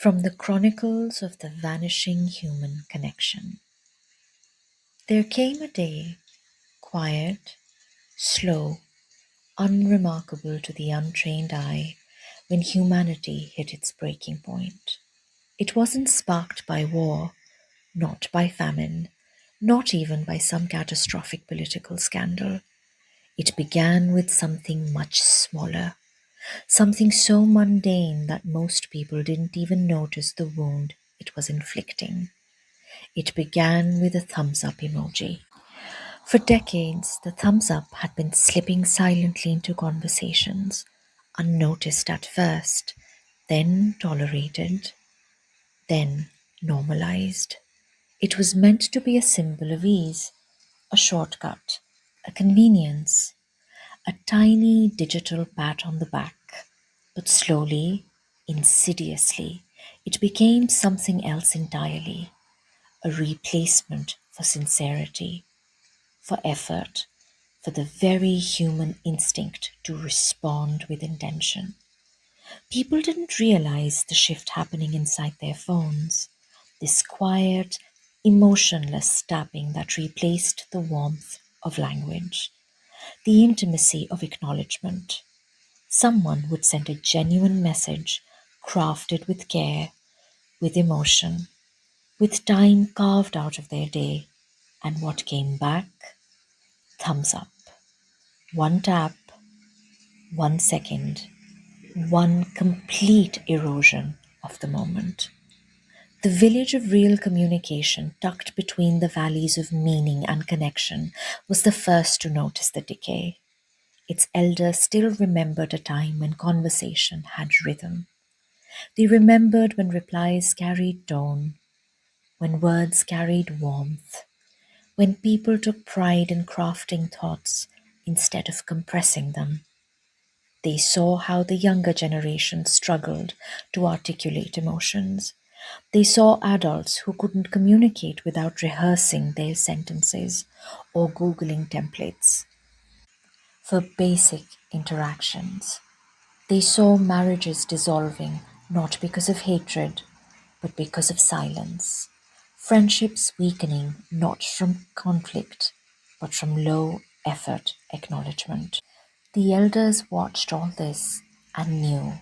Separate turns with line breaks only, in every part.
From the Chronicles of the Vanishing Human Connection. There came a day, quiet, slow, unremarkable to the untrained eye, when humanity hit its breaking point. It wasn't sparked by war, not by famine, not even by some catastrophic political scandal. It began with something much smaller, something so mundane that most people didn't even notice the wound it was inflicting. It began with a thumbs up emoji. For decades, the thumbs up had been slipping silently into conversations, unnoticed at first, then tolerated, then normalized. It was meant to be a symbol of ease, a shortcut, a convenience, a tiny digital pat on the back. But slowly, insidiously, it became something else entirely, a replacement for sincerity, for effort, for the very human instinct to respond with intention. People didn't realize the shift happening inside their phones, this quiet, emotionless tapping that replaced the warmth of language, the intimacy of acknowledgement. Someone would send a genuine message, crafted with care, with emotion, with time carved out of their day, and what came back? Thumbs up. One tap, 1 second, one complete erosion of the moment. The village of real communication, tucked between the valleys of meaning and connection, was the first to notice the decay. Its elders still remembered a time when conversation had rhythm. They remembered when replies carried tone, when words carried warmth, when people took pride in crafting thoughts instead of compressing them. They saw how the younger generation struggled to articulate emotions. They saw adults who couldn't communicate without rehearsing their sentences or Googling templates for basic interactions. They saw marriages dissolving not because of hatred, but because of silence. Friendships weakening not from conflict, but from low effort acknowledgement. The elders watched all this and knew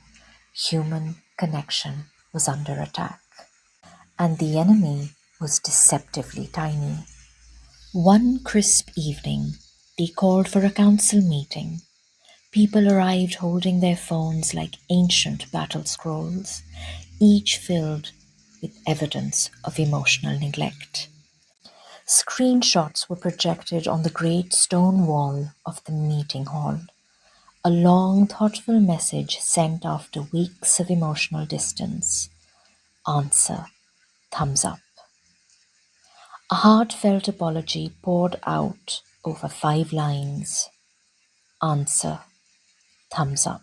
human connection was under attack. And the enemy was deceptively tiny. One crisp evening, they called for a council meeting. People arrived holding their phones like ancient battle scrolls, each filled with evidence of emotional neglect. Screenshots were projected on the great stone wall of the meeting hall, a long, thoughtful message sent after weeks of emotional distance. Answer, thumbs up. A heartfelt apology poured out over 5 lines. Answer, thumbs up.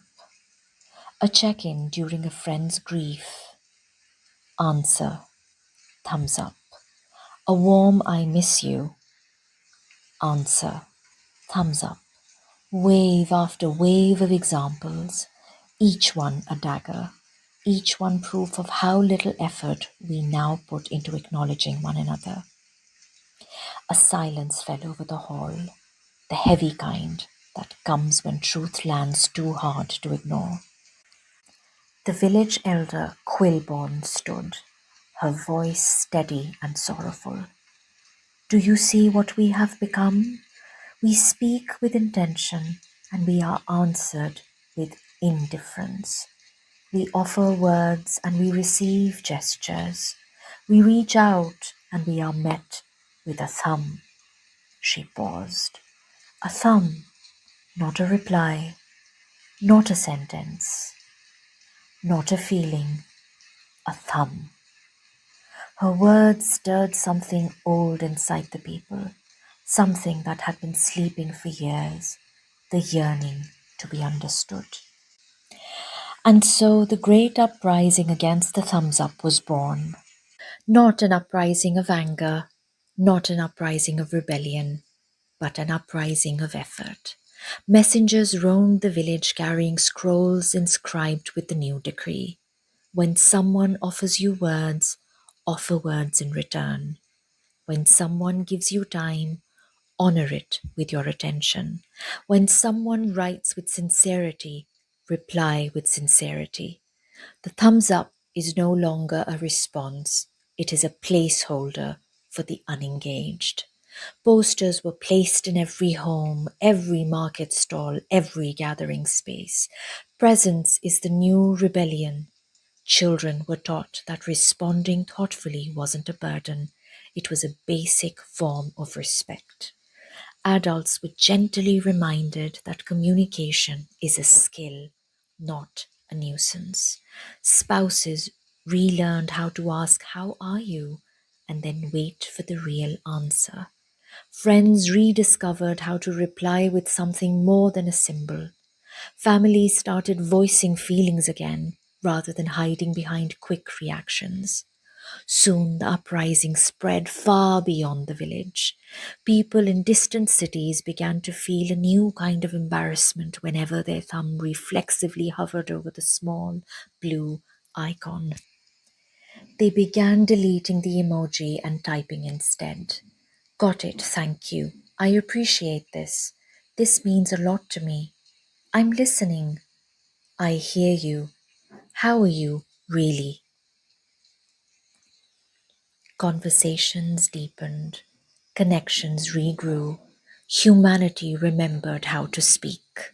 A check-in during a friend's grief. Answer, thumbs up. A warm I miss you. Answer, thumbs up. Wave after wave of examples, each one a dagger, each one proof of how little effort we now put into acknowledging one another. A silence fell over the hall, the heavy kind that comes when truth lands too hard to ignore. The village elder Quillborne stood, her voice steady and sorrowful. Do you see what we have become? We speak with intention and we are answered with indifference. We offer words and we receive gestures. We reach out and we are met with a thumb. She paused. A thumb, not a reply, not a sentence, not a feeling, a thumb. Her words stirred something old inside the people, something that had been sleeping for years, the yearning to be understood. And so the great uprising against the thumbs up was born. Not an uprising of anger, not an uprising of rebellion, but an uprising of effort. Messengers roamed the village carrying scrolls inscribed with the new decree. When someone offers you words, offer words in return. When someone gives you time, honor it with your attention. When someone writes with sincerity, reply with sincerity. The thumbs up is no longer a response, it is a placeholder for the unengaged. Posters were placed in every home, every market stall, every gathering space. Presence is the new rebellion. Children were taught that responding thoughtfully wasn't a burden, it was a basic form of respect. Adults were gently reminded that communication is a skill, not a nuisance. Spouses relearned how to ask, "How are you?" and then wait for the real answer. Friends rediscovered how to reply with something more than a symbol. Families started voicing feelings again rather than hiding behind quick reactions. Soon the uprising spread far beyond the village. People in distant cities began to feel a new kind of embarrassment whenever their thumb reflexively hovered over the small blue icon. They began deleting the emoji and typing instead. Got it, thank you. I appreciate this. This means a lot to me. I'm listening. I hear you. How are you, really? Conversations deepened, connections regrew, humanity remembered how to speak.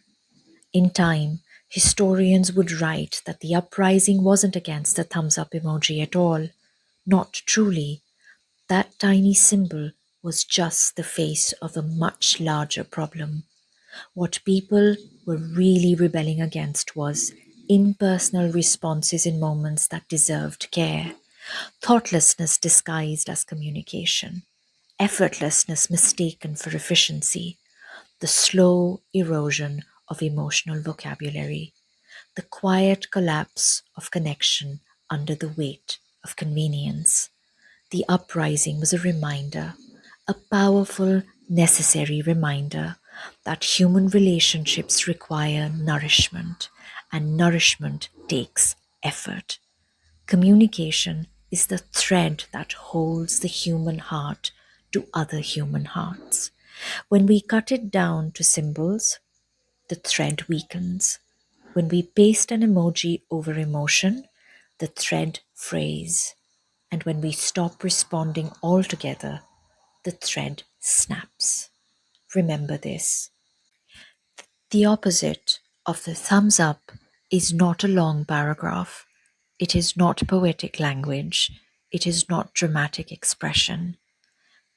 In time, historians would write that the uprising wasn't against the thumbs up emoji at all. Not truly. That tiny symbol was just the face of a much larger problem. What people were really rebelling against was impersonal responses in moments that deserved care, thoughtlessness disguised as communication, effortlessness mistaken for efficiency, the slow erosion of emotional vocabulary, the quiet collapse of connection under the weight of convenience. The uprising was a reminder, a powerful, necessary reminder that human relationships require nourishment, and nourishment takes effort. Communication is the thread that holds the human heart to other human hearts. When we cut it down to symbols, the thread weakens. When we paste an emoji over emotion, the thread frays. And when we stop responding altogether, the thread snaps. Remember this. The opposite of the thumbs up is not a long paragraph. It is not poetic language. It is not dramatic expression.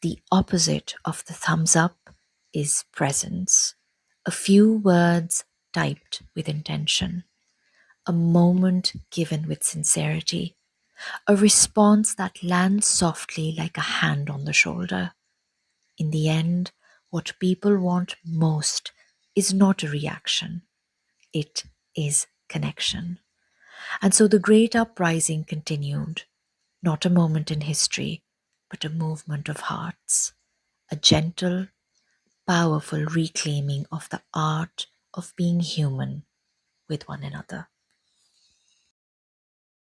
The opposite of the thumbs up is presence. A few words typed with intention. A moment given with sincerity. A response that lands softly like a hand on the shoulder. In the end, what people want most is not a reaction, it is connection. And so the great uprising continued, not a moment in history, but a movement of hearts, a gentle, powerful reclaiming of the art of being human with one another.